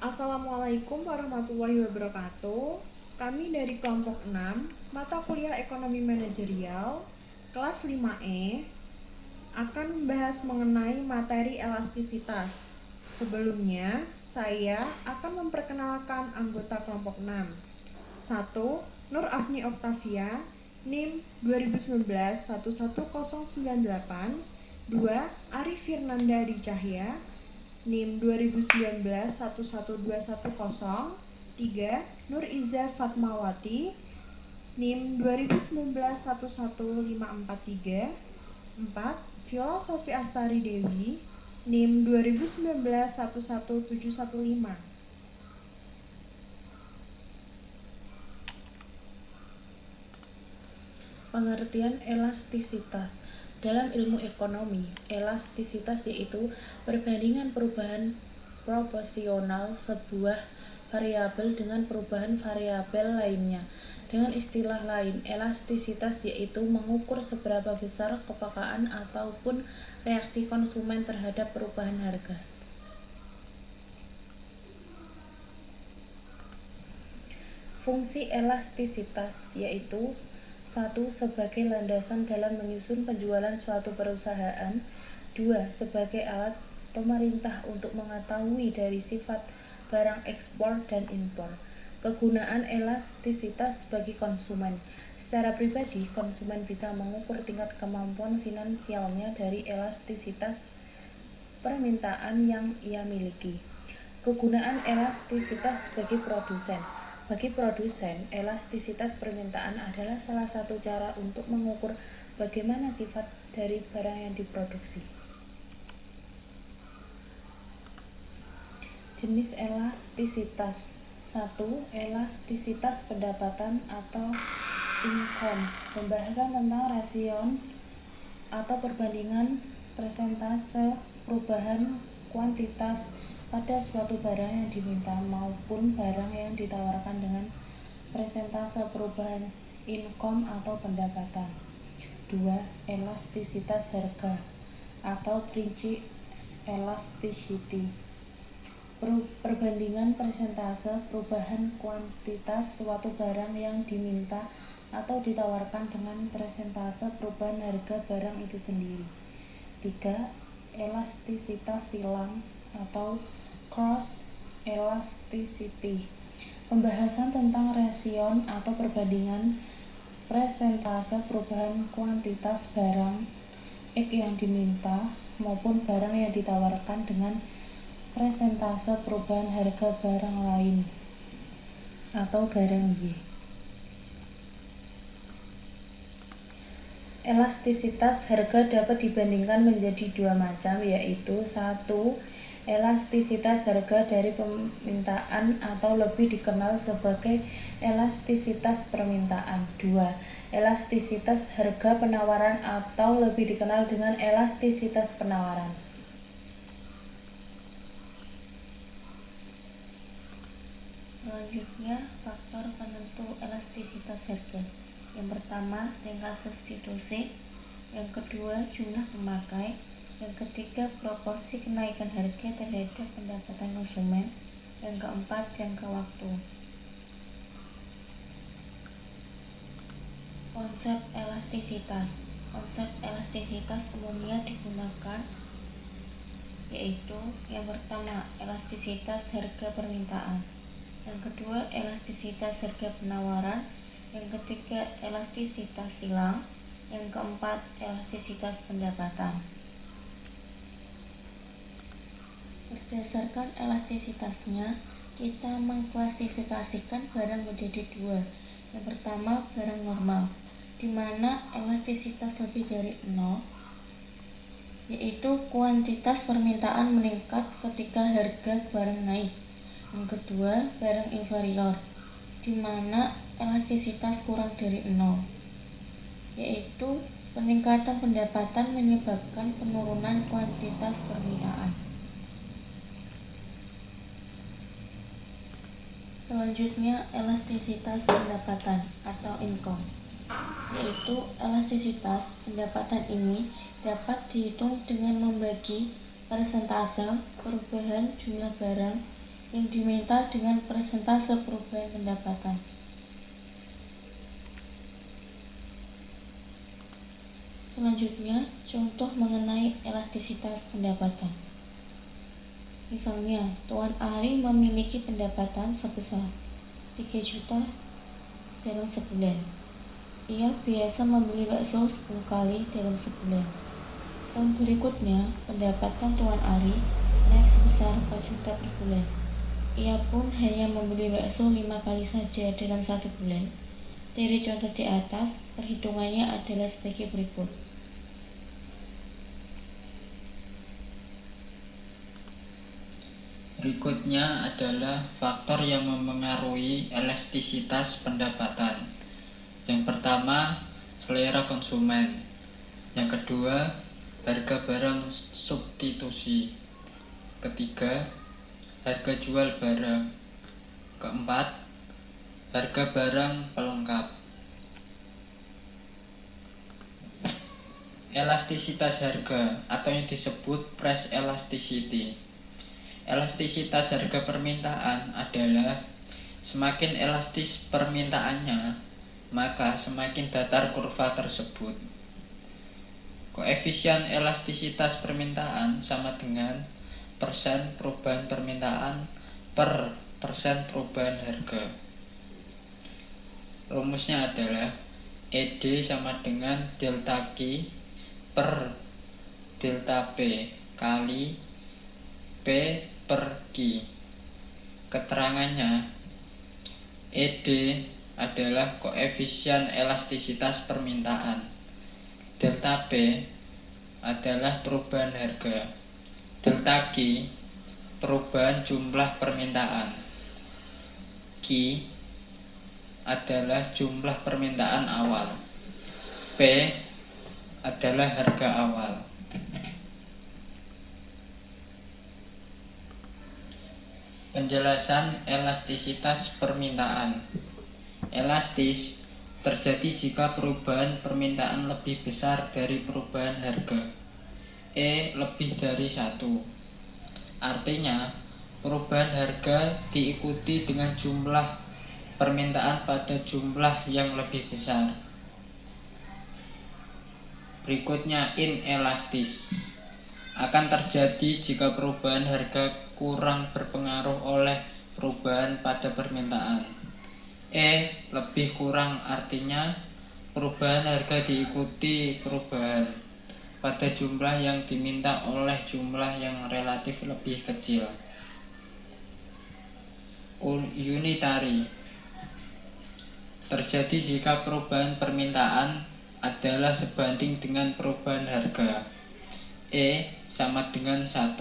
Assalamualaikum warahmatullahi wabarakatuh. Kami dari kelompok 6, mata kuliah Ekonomi Manajerial, kelas 5E, akan membahas mengenai materi elastisitas. Sebelumnya, saya akan memperkenalkan anggota kelompok 6. 1. Nur Afni Oktavia, NIM 2019-11098. 2. Arif Firnanda Adi Cahya, NIM 2019-11210. 3. Nur Iza Fatmawati, NIM 2019-11543. 4. Viola Sofi Astari Dewi, NIM 2019-11715. Pengertian elastisitas. Dalam ilmu ekonomi, elastisitas yaitu perbandingan perubahan proporsional sebuah variabel dengan perubahan variabel lainnya. Dengan istilah lain, elastisitas yaitu mengukur seberapa besar kepekaan ataupun reaksi konsumen terhadap perubahan harga. Fungsi elastisitas yaitu 1. Sebagai landasan dalam menyusun penjualan suatu perusahaan. 2. Sebagai alat pemerintah untuk mengetahui dari sifat barang ekspor dan impor. Kegunaan elastisitas bagi konsumen. Secara pribadi, konsumen bisa mengukur tingkat kemampuan finansialnya dari elastisitas permintaan yang ia miliki. Kegunaan elastisitas bagi produsen. Bagi produsen, elastisitas permintaan adalah salah satu cara untuk mengukur bagaimana sifat dari barang yang diproduksi. Jenis elastisitas. 1. Elastisitas pendapatan atau income. Pembahasan tentang rasio atau perbandingan persentase perubahan kuantitas pada suatu barang yang diminta maupun barang yang ditawarkan dengan persentase perubahan income atau pendapatan. 2. Elastisitas harga atau prinsip elasticity. Perbandingan persentase perubahan kuantitas suatu barang yang diminta atau ditawarkan dengan persentase perubahan harga barang itu sendiri. 3. Elastisitas silang atau cross elasticity. Pembahasan tentang rasio atau perbandingan persentase perubahan kuantitas barang X yang diminta maupun barang yang ditawarkan dengan persentase perubahan harga barang lain atau barang Y. Elastisitas harga dapat dibandingkan menjadi dua macam, yaitu 1. Elastisitas harga dari permintaan atau lebih dikenal sebagai elastisitas permintaan. 2. Elastisitas harga penawaran atau lebih dikenal dengan elastisitas penawaran. Selanjutnya, faktor penentu elastisitas harga. Yang pertama, tingkat substitusi. Yang kedua, jumlah pemakai. Yang ketiga, proporsi kenaikan harga terhadap pendapatan konsumen. Yang keempat, jangka waktu. Konsep elastisitas. Konsep elastisitas umumnya digunakan yaitu yang pertama, elastisitas harga permintaan. Yang kedua, elastisitas harga penawaran. Yang ketiga, elastisitas silang. Yang keempat, elastisitas pendapatan. Berdasarkan elastisitasnya, kita mengklasifikasikan barang menjadi dua. Yang pertama, barang normal, di mana elastisitas lebih dari 0, yaitu kuantitas permintaan meningkat ketika harga barang naik. Yang kedua, barang inferior, di mana elastisitas kurang dari 0, yaitu peningkatan pendapatan menyebabkan penurunan kuantitas permintaan. Selanjutnya, elastisitas pendapatan atau income, yaitu elastisitas pendapatan ini dapat dihitung dengan membagi persentase perubahan jumlah barang yang diminta dengan persentase perubahan pendapatan. Selanjutnya, contoh mengenai elastisitas pendapatan. Misalnya, Tuan Ari memiliki pendapatan sebesar 3 juta dalam sebulan. Ia biasa membeli bakso 10 kali dalam sebulan. Tahun berikutnya, pendapatan Tuan Ari naik sebesar 4 juta per bulan. Ia pun hanya membeli bakso 5 kali saja dalam 1 bulan. Dari contoh di atas, perhitungannya adalah sebagai berikut. Berikutnya adalah faktor yang memengaruhi elastisitas pendapatan. Yang pertama, selera konsumen. Yang kedua, harga barang substitusi. Ketiga, harga jual barang. Keempat, harga barang pelengkap. Elastisitas harga atau yang disebut price elasticity. Elastisitas harga permintaan adalah semakin elastis permintaannya, maka semakin datar kurva tersebut. Koefisien elastisitas permintaan sama dengan persen perubahan permintaan per persen perubahan harga. Rumusnya adalah ED sama dengan delta Q per delta P kali P per Q. Keterangannya, ED adalah koefisien elastisitas permintaan, delta P adalah perubahan harga, delta Q perubahan jumlah permintaan, Q adalah jumlah permintaan awal, P adalah harga awal. Penjelasan elastisitas permintaan. Elastis terjadi jika perubahan permintaan lebih besar dari perubahan harga, lebih dari 1. Artinya, perubahan harga diikuti dengan jumlah permintaan pada jumlah yang lebih besar. Berikutnya, inelastis akan terjadi jika perubahan harga kurang berpengaruh oleh perubahan pada permintaan. Lebih kurang artinya perubahan harga diikuti perubahan pada jumlah yang diminta oleh jumlah yang relatif lebih kecil. Unitary terjadi jika perubahan permintaan adalah sebanding dengan perubahan harga, sama dengan 1.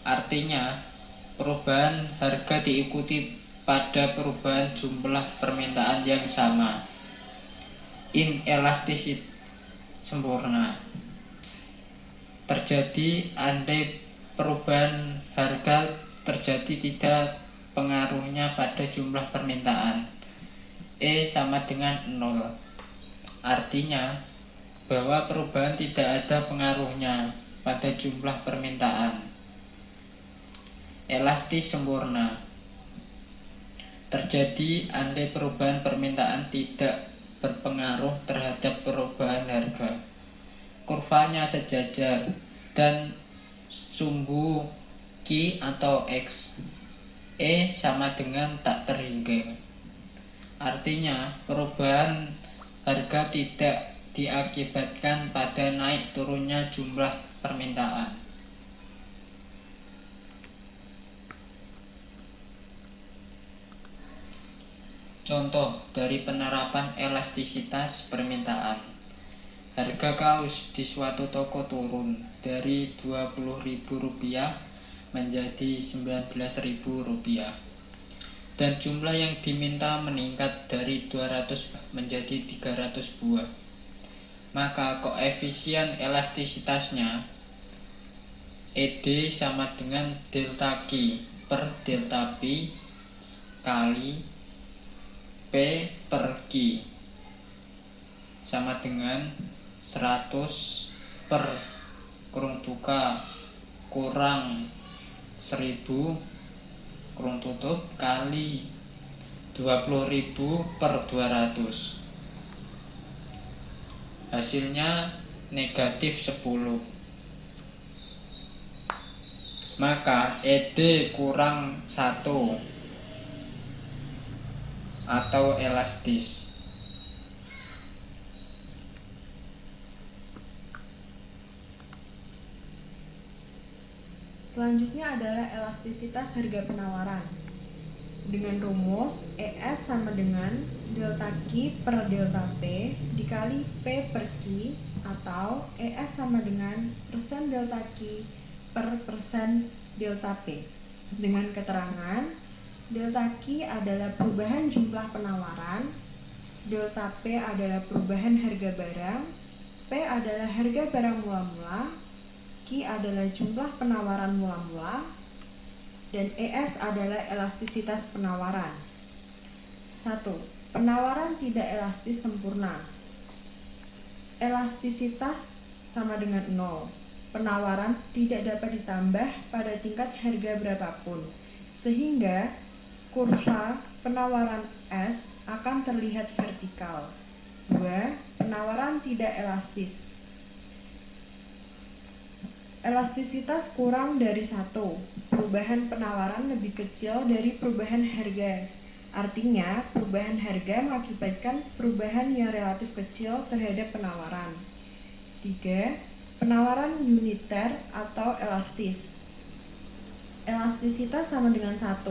Artinya, perubahan harga diikuti pada perubahan jumlah permintaan yang sama. Inelastis sempurna terjadi andai perubahan harga terjadi tidak pengaruhnya pada jumlah permintaan, sama dengan 0. Artinya bahwa perubahan tidak ada pengaruhnya pada jumlah permintaan. Elastis sempurna terjadi andai perubahan permintaan tidak berpengaruh terhadap perubahan harga. Kurvanya sejajar dan sumbu Q atau X, sama dengan tak terhingga. Artinya perubahan harga tidak diakibatkan pada naik turunnya jumlah permintaan. Contoh dari penerapan elastisitas permintaan. Harga kaos di suatu toko turun dari Rp20.000 menjadi Rp19.000 dan jumlah yang diminta meningkat dari 200 menjadi 300 buah. Maka koefisien elastisitasnya ED sama dengan delta Q per delta P kali P per Q sama dengan 100 per kurang 1000 kurung tutup kali 20.000 per 200. Hasilnya negatif 10. Maka ED kurang 1 atau elastis. Selanjutnya adalah elastisitas harga penawaran. Dengan rumus ES sama dengan delta Q per delta P dikali P per Q, atau ES sama dengan persen delta Q per persen delta P. Dengan keterangan delta Q adalah perubahan jumlah penawaran, delta P adalah perubahan harga barang, P adalah harga barang mula-mula, Q adalah jumlah penawaran mula-mula, dan ES adalah elastisitas penawaran. 1. Penawaran tidak elastis sempurna. Elastisitas sama dengan 0. Penawaran tidak dapat ditambah pada tingkat harga berapapun, sehingga kurva penawaran S akan terlihat vertikal. 2. Penawaran tidak elastis. Elastisitas kurang dari 1. Perubahan penawaran lebih kecil dari perubahan harga. Artinya, perubahan harga mengakibatkan perubahan yang relatif kecil terhadap penawaran. 3. Penawaran uniter atau elastis. Elastisitas sama dengan 1.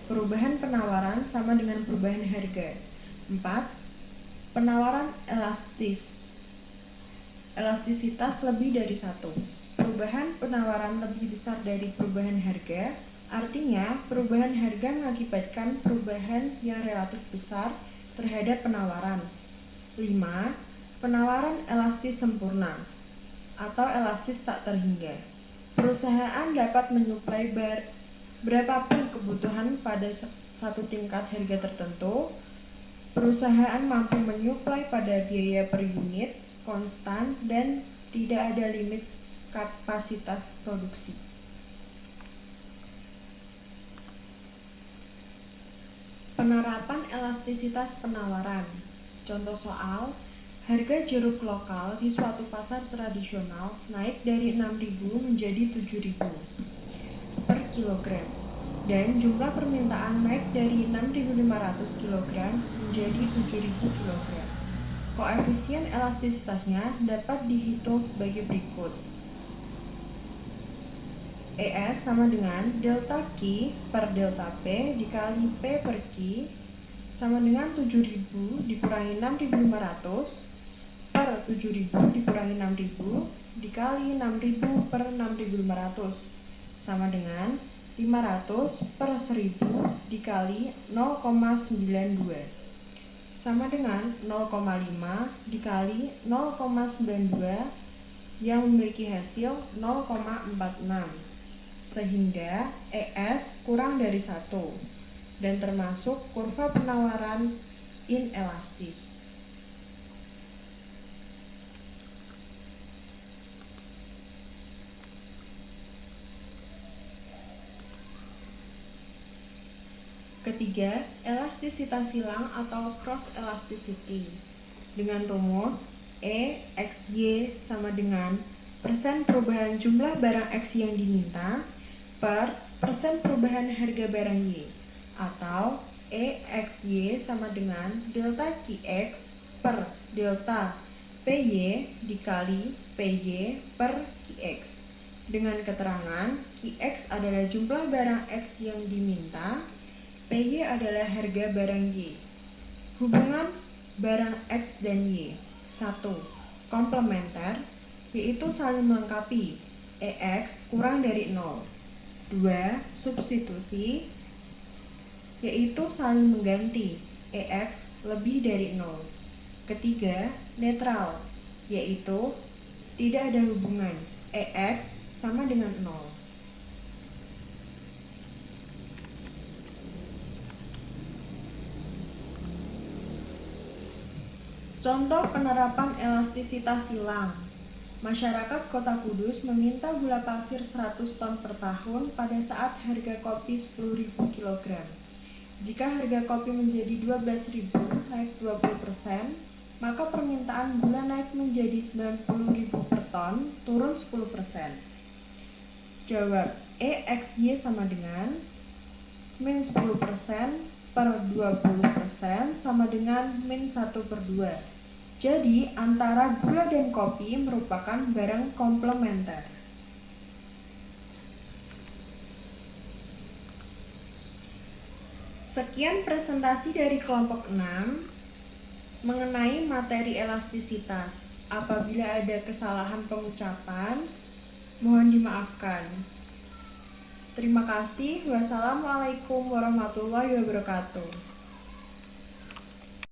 Perubahan penawaran sama dengan perubahan harga. 4. Penawaran elastis. Elastisitas lebih dari 1. Perubahan penawaran lebih besar dari perubahan harga, artinya perubahan harga mengakibatkan perubahan yang relatif besar terhadap penawaran. 5. Penawaran elastis sempurna atau elastis tak terhingga. Perusahaan dapat menyuplai berapapun kebutuhan pada satu tingkat harga tertentu. Perusahaan mampu menyuplai pada biaya per unit konstan dan tidak ada limit kapasitas produksi. Penerapan elastisitas penawaran. Contoh soal, harga jeruk lokal di suatu pasar tradisional naik dari 6.000 menjadi 7.000 per kilogram, dan jumlah permintaan naik dari 6.500 kg menjadi 7.000 kg. Koefisien elastisitasnya dapat dihitung sebagai berikut. ES sama dengan delta Q per delta P dikali P per Q sama dengan 7.000 dikurangi 6.500 per 7.000 dikurangi 6.000 dikali 6.000 per 6.500 sama dengan 500 per 1.000 dikali 0,92 sama dengan 0,5 dikali 0,92 yang memiliki hasil 0,46. Sehingga ES kurang dari 1 dan termasuk kurva penawaran inelastis. Ketiga, elastisitas silang atau cross elasticity dengan rumus EXY sama dengan persen perubahan jumlah barang X yang diminta per persen perubahan harga barang Y, atau EXY sama dengan delta QX per delta PY dikali PY per QX, dengan keterangan QX adalah jumlah barang X yang diminta, PY adalah harga barang Y. Hubungan barang X dan Y. 1. Komplementer, yaitu saling melengkapi, EX kurang dari 0. 2. Substitusi, yaitu saling mengganti, EX lebih dari 0. Ketiga, netral, yaitu tidak ada hubungan, EX sama dengan 0. Contoh penerapan elastisitas silang. Masyarakat Kota Kudus meminta gula pasir 100 ton per tahun pada saat harga kopi 10.000 kg. Jika harga kopi menjadi 12.000, naik 20%, maka permintaan gula naik menjadi 90.000 per ton, turun 10%. Jawab, E X Y sama dengan min 10% per 20% sama dengan min 1/2. Jadi, antara gula dan kopi merupakan barang komplementer. Sekian presentasi dari kelompok 6 mengenai materi elastisitas. Apabila ada kesalahan pengucapan, mohon dimaafkan. Terima kasih. Wassalamualaikum warahmatullahi wabarakatuh.